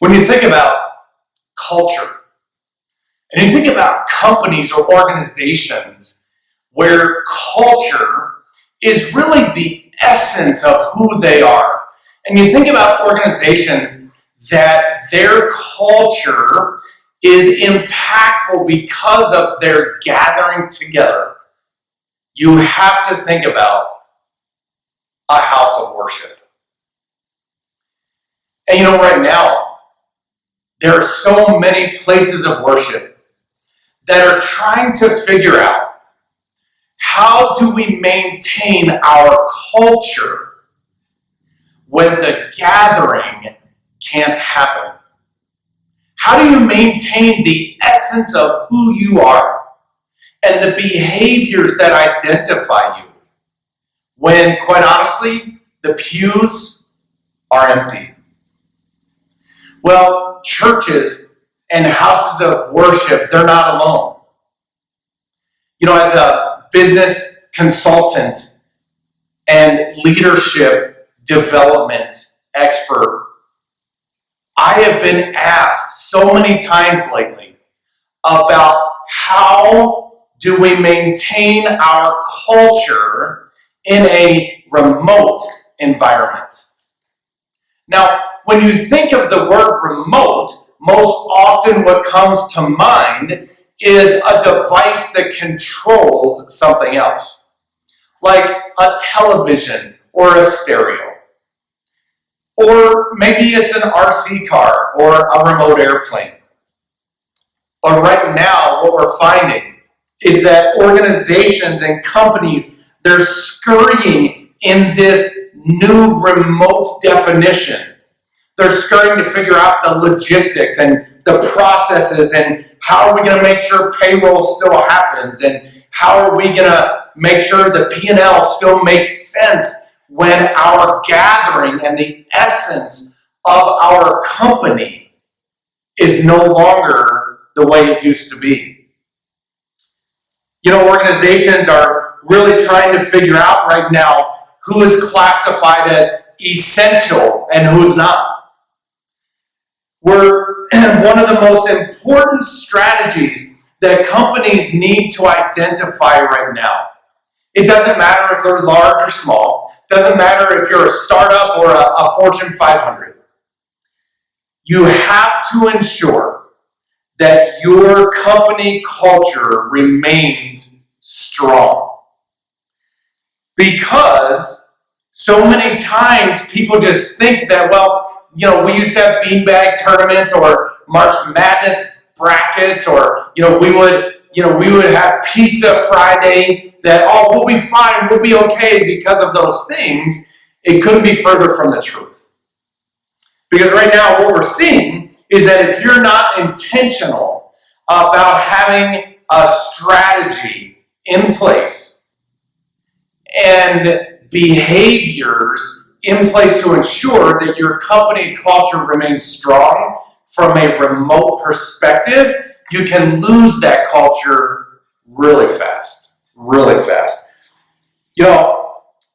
When you think about culture, and you think about companies or organizations where culture is really the essence of who they are, and you think about organizations that their culture is impactful because of their gathering together, you have to think about a house of worship. And right now, there are so many places of worship that are trying to figure out, how do we maintain our culture when the gathering can't happen? How do you maintain the essence of who you are and the behaviors that identify you when, quite honestly, the pews are empty? Well, churches and houses of worship, they're not alone. As a business consultant and leadership development expert, I have been asked so many times lately about how do we maintain our culture in a remote environment. Now, when you think of the word remote, most often what comes to mind is a device that controls something else, like a television or a stereo. Or maybe it's an RC car or a remote airplane. But right now, what we're finding is that organizations and companies, they're scurrying in this new remote definition. They're scurrying to figure out the logistics and the processes, and how are we going to make sure payroll still happens, and how are we going to make sure the P&L still makes sense when our gathering and the essence of our company is no longer the way it used to be. Organizations are really trying to figure out right now who is classified as essential and who's not. One of the most important strategies that companies need to identify right now. It doesn't matter if they're large or small. It doesn't matter if you're a startup or a Fortune 500. You have to ensure that your company culture remains strong. Because so many times people just think that, we used to have beanbag tournaments or March Madness brackets, or we would have Pizza Friday. That we'll be fine, we'll be okay because of those things. It couldn't be further from the truth. Because right now, what we're seeing is that if you're not intentional about having a strategy in place and behaviors in place to ensure that your company culture remains strong from a remote perspective, you can lose that culture really fast, really fast.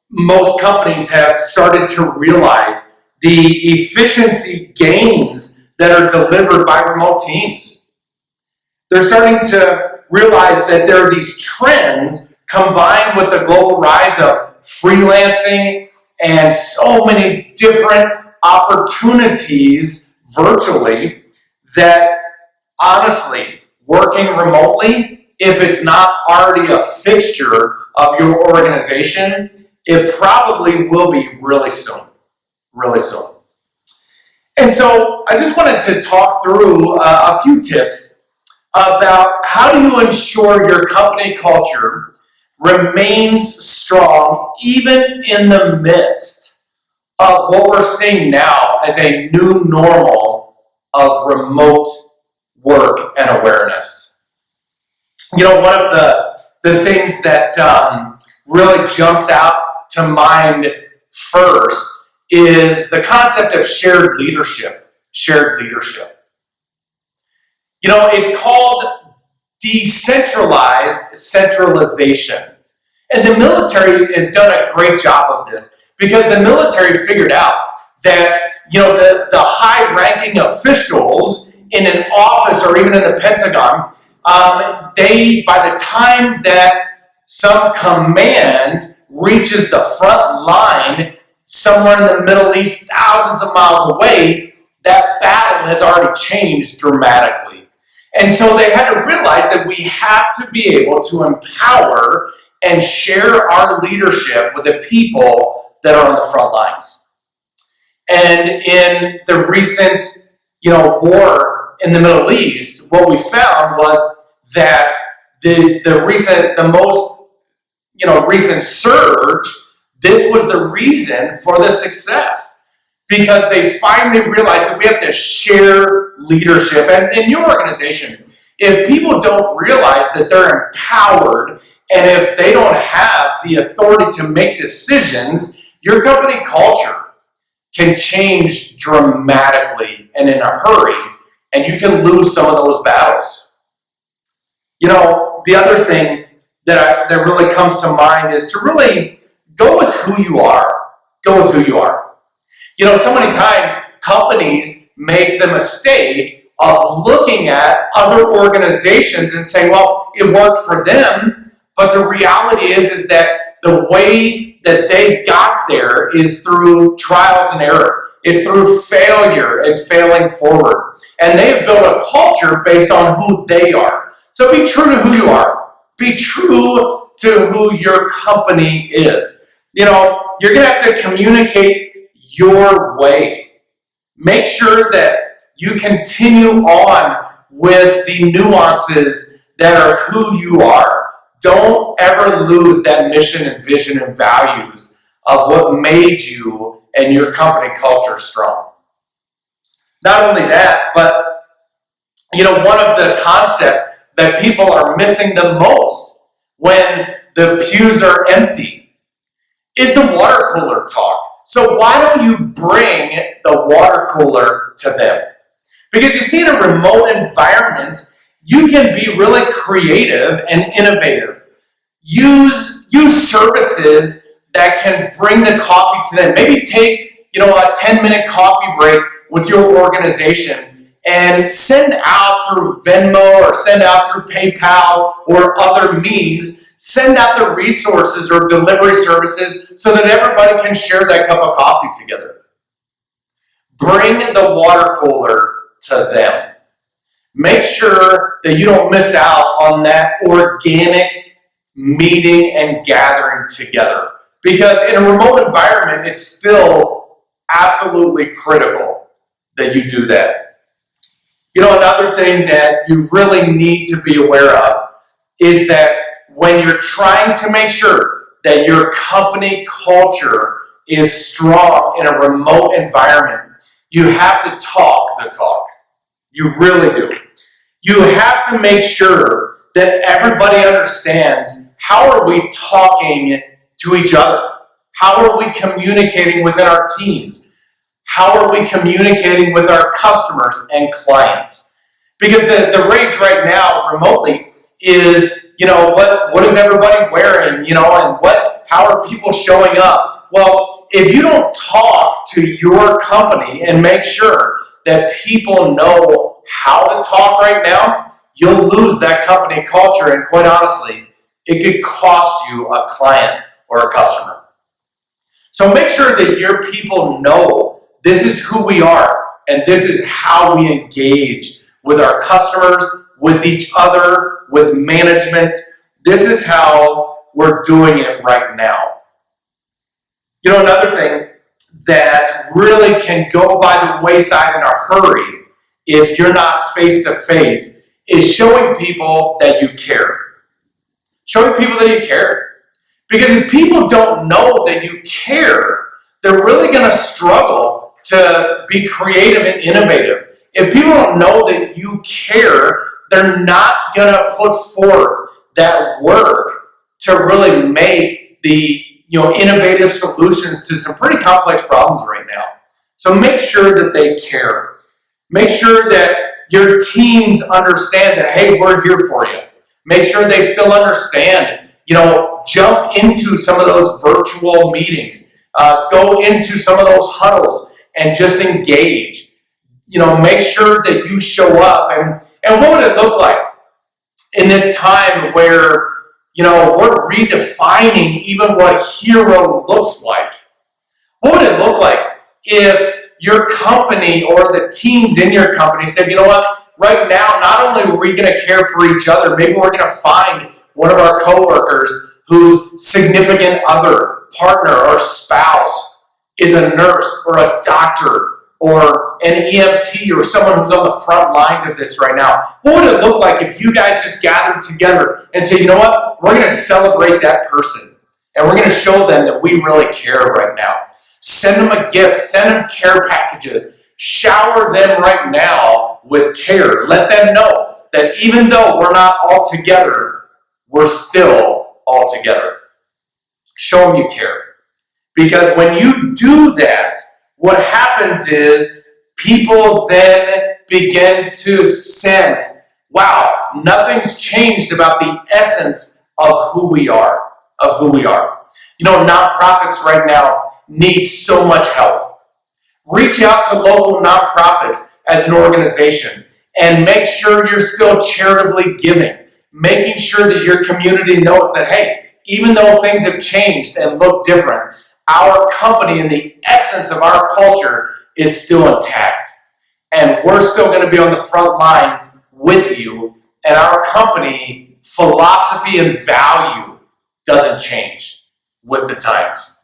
Most companies have started to realize the efficiency gains that are delivered by remote teams. They're starting to realize that there are these trends combined with the global rise of freelancing and so many different opportunities virtually, that honestly, working remotely, if it's not already a fixture of your organization, it probably will be really soon. Really soon. And so I just wanted to talk through a few tips about how do you ensure your company culture remains strong even in the midst of what we're seeing now as a new normal of remote work and awareness. One of the things that really jumps out to mind first is the concept of shared leadership. Shared leadership. It's called decentralized centralization. And the military has done a great job of this, because the military figured out that the high-ranking officials in an office or even in the Pentagon, by the time that some command reaches the front line somewhere in the Middle East, thousands of miles away, that battle has already changed dramatically. And so they had to realize that we have to be able to empower and share our leadership with the people that are on the front lines. And in the recent, war in the Middle East, what we found was that the most recent surge, this was the reason for the success, because they finally realized that we have to share leadership. And in your organization, if people don't realize that they're empowered, and if they don't have the authority to make decisions, your company culture can change dramatically and in a hurry, and you can lose some of those battles. The other thing that really comes to mind is to really go with who you are. Go with who you are. So many times companies make the mistake of looking at other organizations and saying, well, it worked for them, but the reality is that the way that they got there is through trials and error. It's through failure and failing forward. And they've built a culture based on who they are. So be true to who you are. Be true to who your company is. You're going to have to communicate your way. Make sure that you continue on with the nuances that are who you are. Don't ever lose that mission and vision and values of what made you and your company culture strong. Not only that, but one of the concepts that people are missing the most when the pews are empty is the water cooler talk. So why don't you bring the water cooler to them? Because you see, in a remote environment, you can be really creative and innovative. Use services that can bring the coffee to them. Maybe take a 10-minute coffee break with your organization and send out through Venmo or send out through PayPal or other means, send out the resources or delivery services so that everybody can share that cup of coffee together. Bring the water cooler to them. Make sure that you don't miss out on that organic meeting and gathering together. Because in a remote environment, it's still absolutely critical that you do that. Another thing that you really need to be aware of is that when you're trying to make sure that your company culture is strong in a remote environment, you have to talk the talk. You really do. You have to make sure that everybody understands, how are we talking to each other? How are we communicating within our teams? How are we communicating with our customers and clients? Because the rage right now remotely is, what is everybody wearing, and how are people showing up? Well, if you don't talk to your company and make sure that people know how to talk right now, you'll lose that company culture, and quite honestly, it could cost you a client or a customer. So make sure that your people know this is who we are, and this is how we engage with our customers, with each other, with management. This is how we're doing it right now. Another thing that really can go by the wayside in a hurry if you're not face-to-face is showing people that you care. Showing people that you care. Because if people don't know that you care, they're really going to struggle to be creative and innovative. If people don't know that you care, they're not going to put forth that work to really make the innovative solutions to some pretty complex problems right now. So make sure that they care. Make sure that your teams understand that, hey, we're here for you. Make sure they still understand, jump into some of those virtual meetings, go into some of those huddles, and just engage. Make sure that you show up. And what would it look like in this time where, we're redefining even what hero looks like? What would it look like if your company or the teams in your company said, you know what, right now, not only are we going to care for each other, maybe we're going to find one of our coworkers whose significant other, partner, or spouse is a nurse or a doctor or an EMT or someone who's on the front lines of this right now. What would it look like if you guys just gathered together and say, you know what, we're going to celebrate that person and we're going to show them that we really care right now. Send them a gift, send them care packages, shower them right now with care. Let them know that even though we're not all together, we're still all together. Show them you care. Because when you do that, what happens is people then begin to sense, wow, nothing's changed about the essence of who we are, Nonprofits right now need so much help. Reach out to local nonprofits as an organization and make sure you're still charitably giving, making sure that your community knows that, hey, even though things have changed and look different, our company and the essence of our culture is still intact. And we're still going to be on the front lines with you. And our company philosophy and value doesn't change with the times.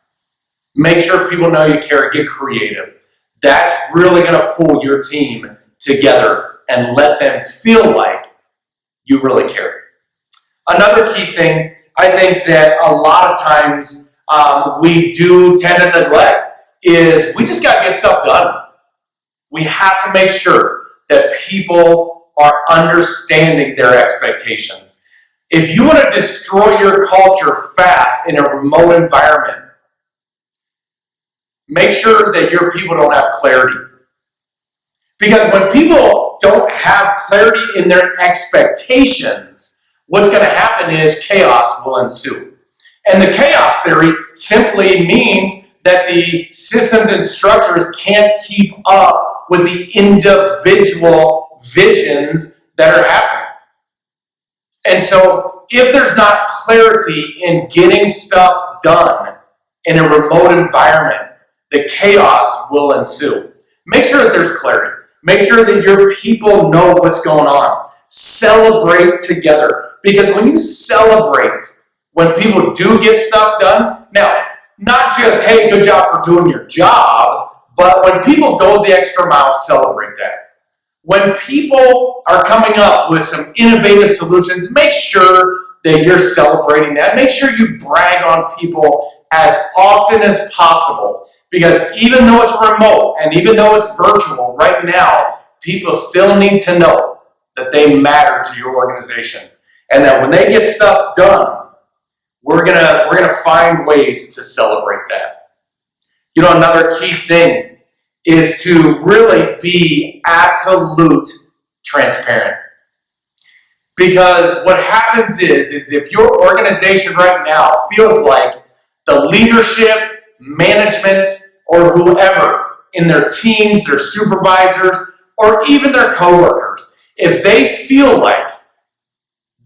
Make sure people know you care. Get creative. That's really going to pull your team together and let them feel like you really care. Another key thing, I think that a lot of times we do tend to neglect is we just got to get stuff done. We have to make sure that people are understanding their expectations. If you want to destroy your culture fast in a remote environment, make sure that your people don't have clarity. Because when people don't have clarity in their expectations, what's going to happen is chaos will ensue. And the chaos theory simply means that the systems and structures can't keep up with the individual visions that are happening. And so if there's not clarity in getting stuff done in a remote environment, the chaos will ensue. Make sure that there's clarity. Make sure that your people know what's going on. Celebrate together. Because when you celebrate, when people do get stuff done, now, not just, hey, good job for doing your job, but when people go the extra mile, celebrate that. When people are coming up with some innovative solutions, make sure that you're celebrating that. Make sure you brag on people as often as possible. Because even though it's remote and even though it's virtual right now, people still need to know that they matter to your organization. And that when they get stuff done, we're gonna find ways to celebrate that. Another key thing is to really be absolute transparent. Because what happens is if your organization right now feels like the leadership, management, or whoever in their teams, their supervisors, or even their coworkers, if they feel like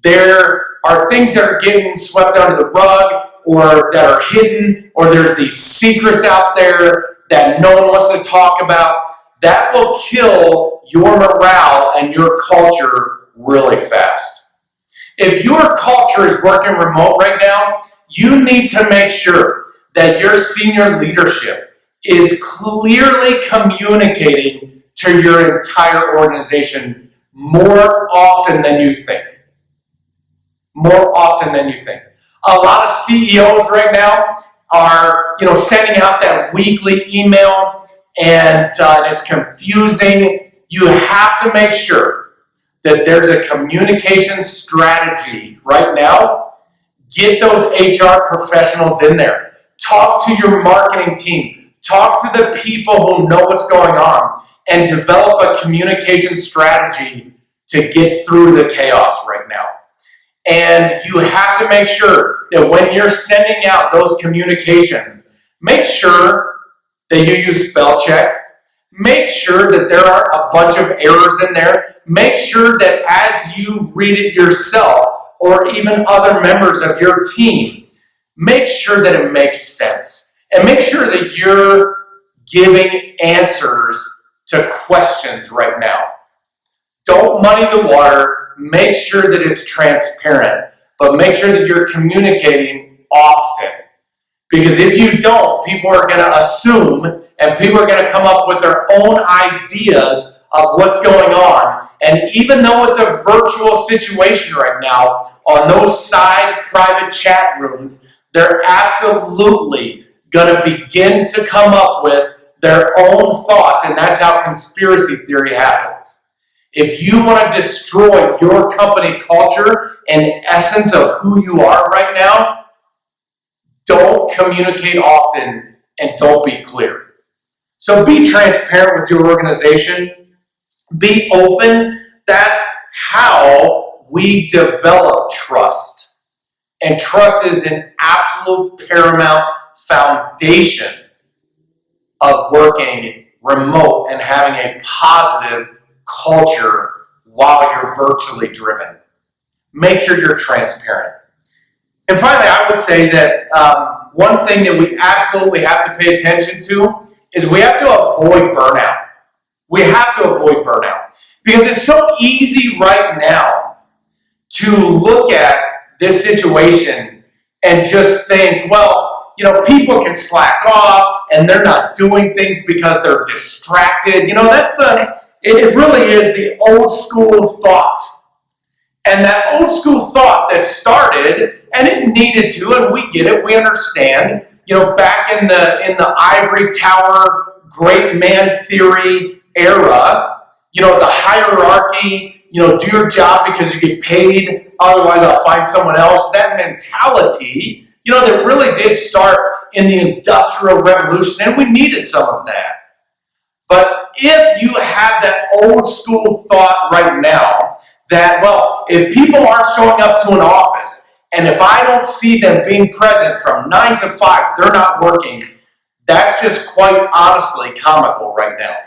there are things that are getting swept under the rug or that are hidden, or there's these secrets out there that no one wants to talk about, that will kill your morale and your culture really fast. If your culture is working remote right now, you need to make sure that your senior leadership is clearly communicating to your entire organization more often than you think. More often than you think. A lot of CEOs right now are, sending out that weekly email, and it's confusing. You have to make sure that there's a communication strategy right now. Get those HR professionals in there. Talk to your marketing team. Talk to the people who know what's going on, and develop a communication strategy to get through the chaos right now. And you have to make sure that when you're sending out those communications, make sure that you use spell check. make sure that there aren't a bunch of errors in there. Make sure that as you read it yourself, or even other members of your team, make sure that it makes sense. And make sure that you're giving answers to questions right now. Don't muddy the water. Make sure that it's transparent, but make sure that you're communicating often. Because if you don't, people are going to assume, and people are going to come up with their own ideas of what's going on. And even though it's a virtual situation right now, on those side private chat rooms, they're absolutely going to begin to come up with their own thoughts, and that's how conspiracy theory happens. If you want to destroy your company culture and essence of who you are right now, don't communicate often and don't be clear. So be transparent with your organization. Be open. That's how we develop trust. And trust is an absolute paramount foundation of working remote and having a positive culture while you're virtually driven. Make sure you're transparent. And finally, I would say that one thing that we absolutely have to pay attention to is we have to avoid burnout. We have to avoid burnout because it's so easy right now to look at this situation and just think, well, people can slack off and they're not doing things because they're distracted. It really is the old school thought. And that old school thought that started, and it needed to, and we get it, we understand, back in the ivory tower, great man theory era, the hierarchy, do your job because you get paid, otherwise I'll find someone else. That mentality, that really did start in the Industrial Revolution, and we needed some of that. But if you have that old school thought right now, that, well, if people aren't showing up to an office, and if I don't see them being present from 9 to 5, they're not working, that's just quite honestly comical right now.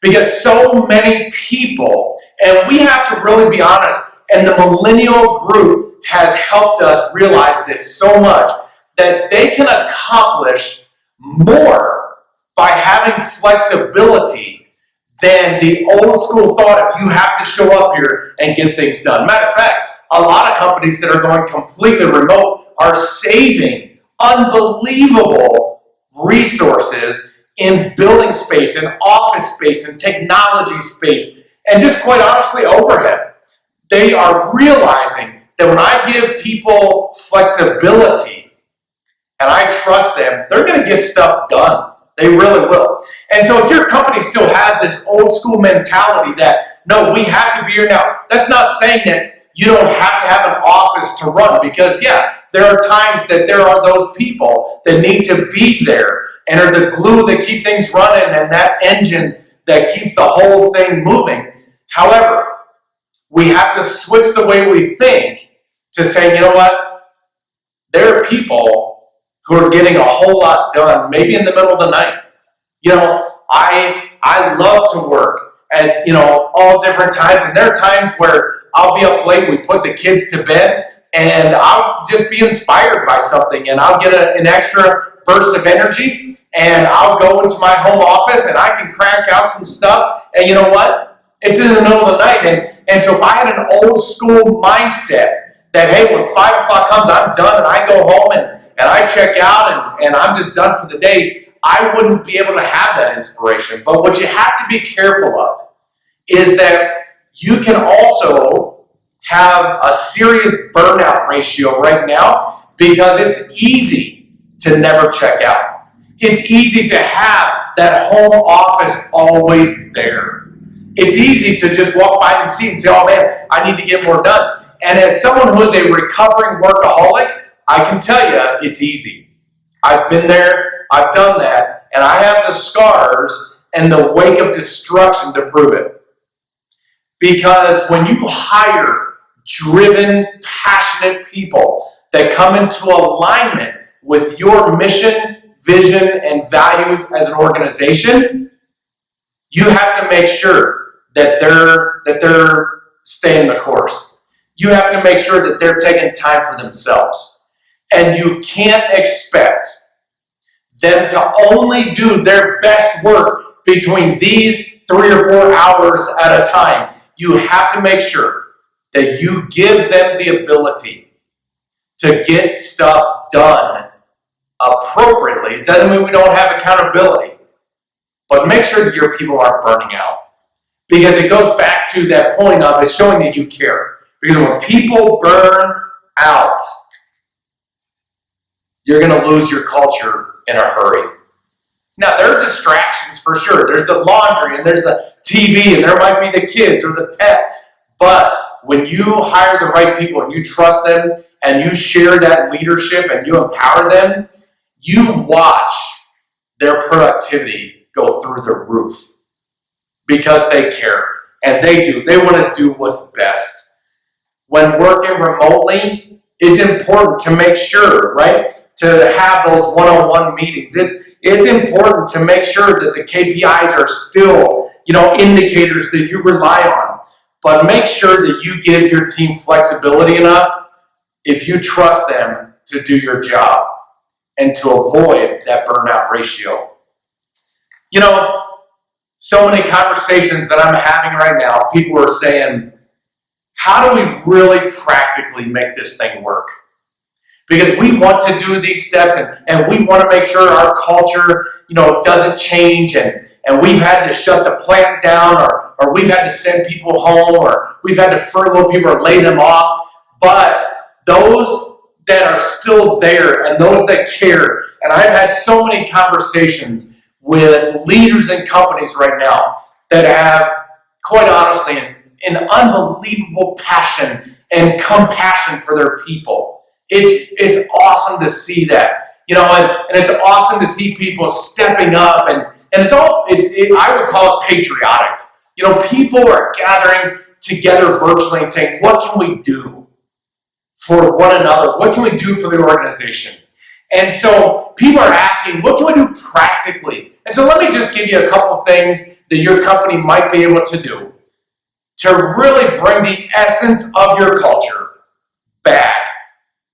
Because so many people, and we have to really be honest, and the millennial group has helped us realize this so much, that they can accomplish more by having flexibility than the old school thought of you have to show up here and get things done. Matter of fact, a lot of companies that are going completely remote are saving unbelievable resources in building space, in office space, in technology space, and just quite honestly overhead. They are realizing that when I give people flexibility and I trust them, they're going to get stuff done. They really will. And so if your company still has this old school mentality that, no, we have to be here now, that's not saying that you don't have to have an office to run, because there are times that there are those people that need to be there and are the glue that keep things running and that engine that keeps the whole thing moving. However, we have to switch the way we think to say, you know what? There are people who are getting a whole lot done, maybe in the middle of the night. I love to work at, all different times. And there are times where I'll be up late, we put the kids to bed, and I'll just be inspired by something, and I'll get an extra burst of energy, and I'll go into my home office, and I can crank out some stuff, and you know what? It's in the middle of the night, and so if I had an old school mindset that, hey, when 5 o'clock comes, I'm done, and I go home, and I check out, and I'm just done for the day, I wouldn't be able to have that inspiration. But what you have to be careful of is that you can also have a serious burnout ratio right now, because it's easy to never check out. It's easy to have that home office always there. It's easy to just walk by and see and say, oh man, I need to get more done. And as someone who is a recovering workaholic, I can tell you it's easy. I've been there, I've done that, and I have the scars and the wake of destruction to prove it. Because when you hire driven, passionate people that come into alignment with your mission, vision, and values as an organization, You have to make sure that they're staying the course. You have to make sure that they're taking time for themselves. And you can't expect them to only do their best work between these 3 or 4 hours at a time. You have to make sure that you give them the ability to get stuff done appropriately. It doesn't mean we don't have accountability, but make sure that your people aren't burning out. Because it goes back to that point of it's showing that you care. Because when people burn out, you're going to lose your culture in a hurry. Now, there are distractions for sure. There's the laundry, and there's the TV, and there might be the kids or the pet. But when you hire the right people and you trust them and you share that leadership and you empower them, you watch their productivity go through the roof because they care. And they do. They want to do what's best. When working remotely, it's important to make sure, right, to have those one-on-one meetings. It's important to make sure that the KPIs are still, indicators that you rely on. But make sure that you give your team flexibility enough if you trust them to do your job and to avoid that burnout ratio. So many conversations that I'm having right now, people are saying, how do we really practically make this thing work? Because we want to do these steps and we want to make sure our culture, doesn't change and we've had to shut the plant down or we've had to send people home or we've had to furlough people or lay them off. But those that are still there and those that care, and I've had so many conversations with leaders in companies right now that have, quite honestly, an unbelievable passion and compassion for their people. It's awesome to see that, and it's awesome to see people stepping up and I would call it patriotic. People are gathering together virtually and saying, what can we do for one another? What can we do for the organization? And so people are asking, what can we do practically? And so let me just give you a couple things that your company might be able to do to really bring the essence of your culture back.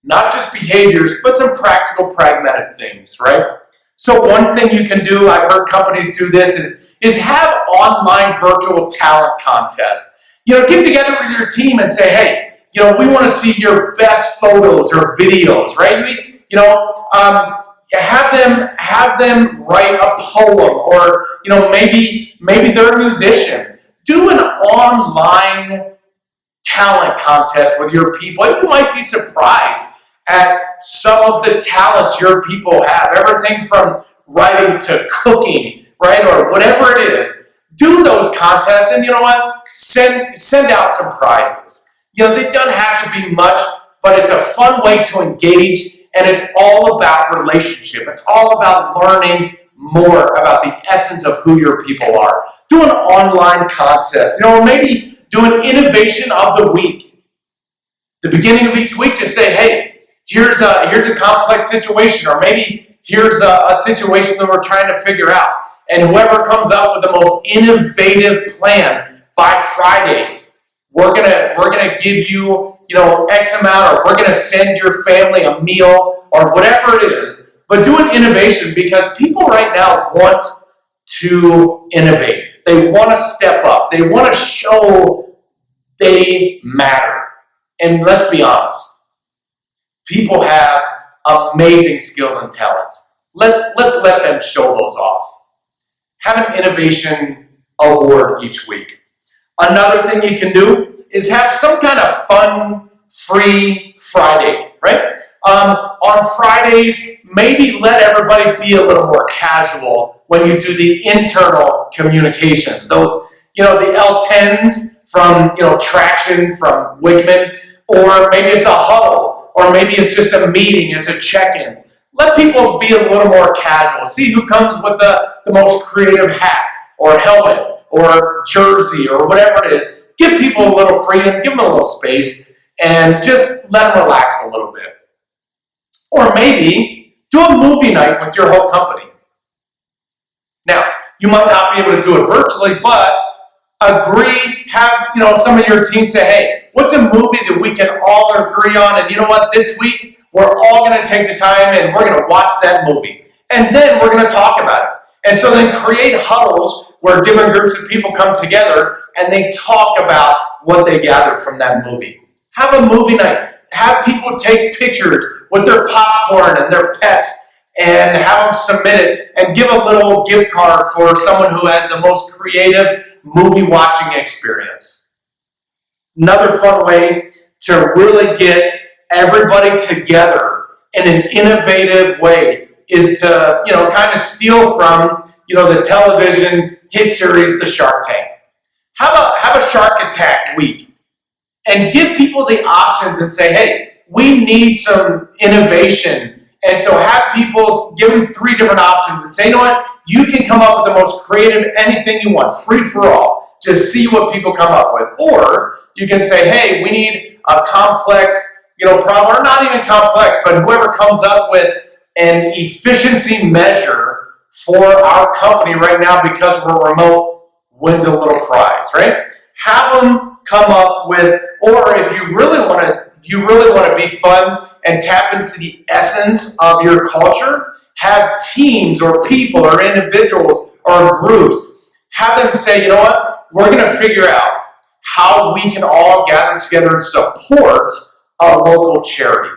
Not just behaviors, but some practical, pragmatic things, right? So one thing you can do, I've heard companies do this, is have online virtual talent contests. Get together with your team and say, hey, we want to see your best photos or videos, right? Have them write a poem, or maybe they're a musician. Do an online talent contest with your people. You might be surprised at some of the talents your people have. Everything from writing to cooking, right, or whatever it is. Do those contests, and send out some prizes. They don't have to be much, but it's a fun way to engage. And it's all about relationship. It's all about learning more about the essence of who your people are. Do an online contest, or maybe do an innovation of the week. The beginning of each week, just say, hey, here's a complex situation, or maybe here's a situation that we're trying to figure out. And whoever comes up with the most innovative plan by Friday, we're gonna give you, X amount, or we're gonna send your family a meal, or whatever it is. But do an innovation, because people right now want to innovate. They want to step up. They want to show they matter. And let's be honest, people have amazing skills and talents. Let's let them show those off. Have an innovation award each week. Another thing you can do is have some kind of fun, free Friday, right? On Fridays, maybe let everybody be a little more casual when you do the internal communications. Those, the L10s from, Traction, from Wigman, or maybe it's a huddle, or maybe it's just a meeting, it's a check-in. Let people be a little more casual. See who comes with the most creative hat, or helmet, or jersey, or whatever it is. Give people a little freedom, give them a little space, and just let them relax a little bit. Or maybe do a movie night with your whole company. Now, You might not be able to do it virtually, but agree, have, some of your team say, hey, what's a movie that we can all agree on? And you know what, this week, we're all going to take the time and we're going to watch that movie. And then we're going to talk about it. And so then create huddles where different groups of people come together and they talk about what they gathered from that movie. Have a movie night. Have people take pictures with their popcorn and their pets and have them submit it and give a little gift card for someone who has the most creative movie watching experience. Another fun way to really get everybody together in an innovative way is to, kind of steal from, the television hit series, The Shark Tank. Have a Shark Attack week and give people the options and say, hey, we need some innovation. And so have people give them 3 different options and say, you know what, you can come up with the most creative, anything you want, free for all. Just see what people come up with. Or you can say, hey, we need a complex, problem, or not even complex, but whoever comes up with an efficiency measure for our company right now because we're remote wins a little prize, right? Have them come up with, or if you really want to be fun and tap into the essence of your culture, have teams or people or individuals or groups, have them say, you know what, we're going to figure out how we can all gather together and support a local charity.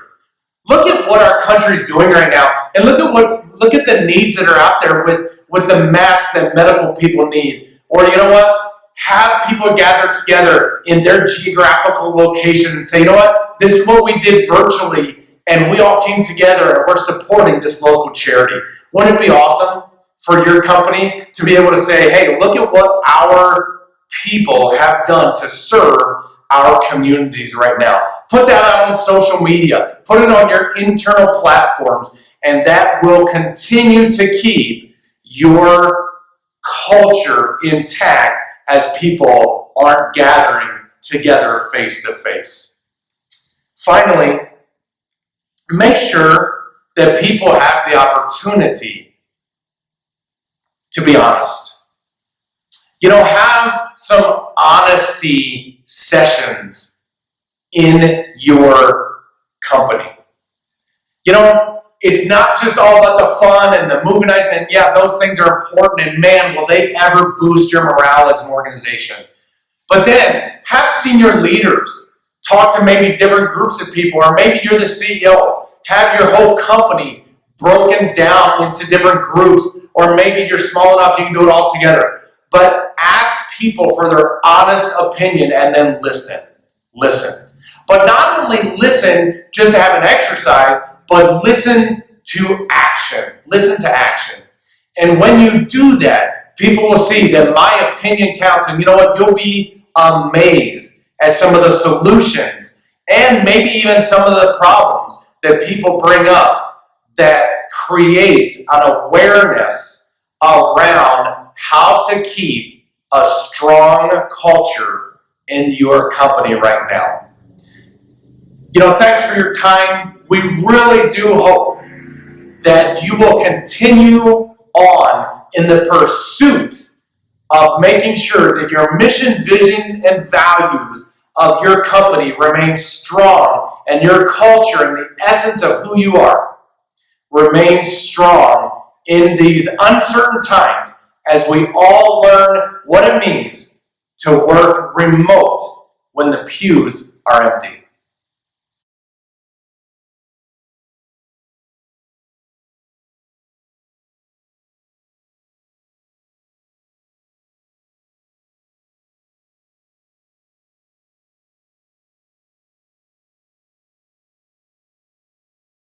Look at what our country's doing right now, and look at the needs that are out there with the masks that medical people need. Or you know what? Have people gather together in their geographical location and say, you know what? This is what we did virtually, and we all came together and we're supporting this local charity. Wouldn't it be awesome for your company to be able to say, hey, look at what our people have done to serve our communities right now. Put that out on social media. Put it on your internal platforms, and that will continue to keep your culture intact as people aren't gathering together face to face. Finally, make sure that people have the opportunity to be honest. Have some honesty sessions in your company. It's not just all about the fun and the movie nights, and yeah, those things are important, and man, will they ever boost your morale as an organization. But then, have senior leaders talk to maybe different groups of people, or maybe you're the CEO. Have your whole company broken down into different groups, or maybe you're small enough you can do it all together. But ask people for their honest opinion and then listen. But not only listen just to have an exercise, but listen to action. And when you do that, people will see that my opinion counts, and you know what? You'll be amazed at some of the solutions and maybe even some of the problems that people bring up that create an awareness around how to keep a strong culture in your company right now. Thanks for your time. We really do hope that you will continue on in the pursuit of making sure that your mission, vision, and values of your company remain strong, and your culture and the essence of who you are remains strong in these uncertain times as we all learn what it means to work remote when the pews are empty.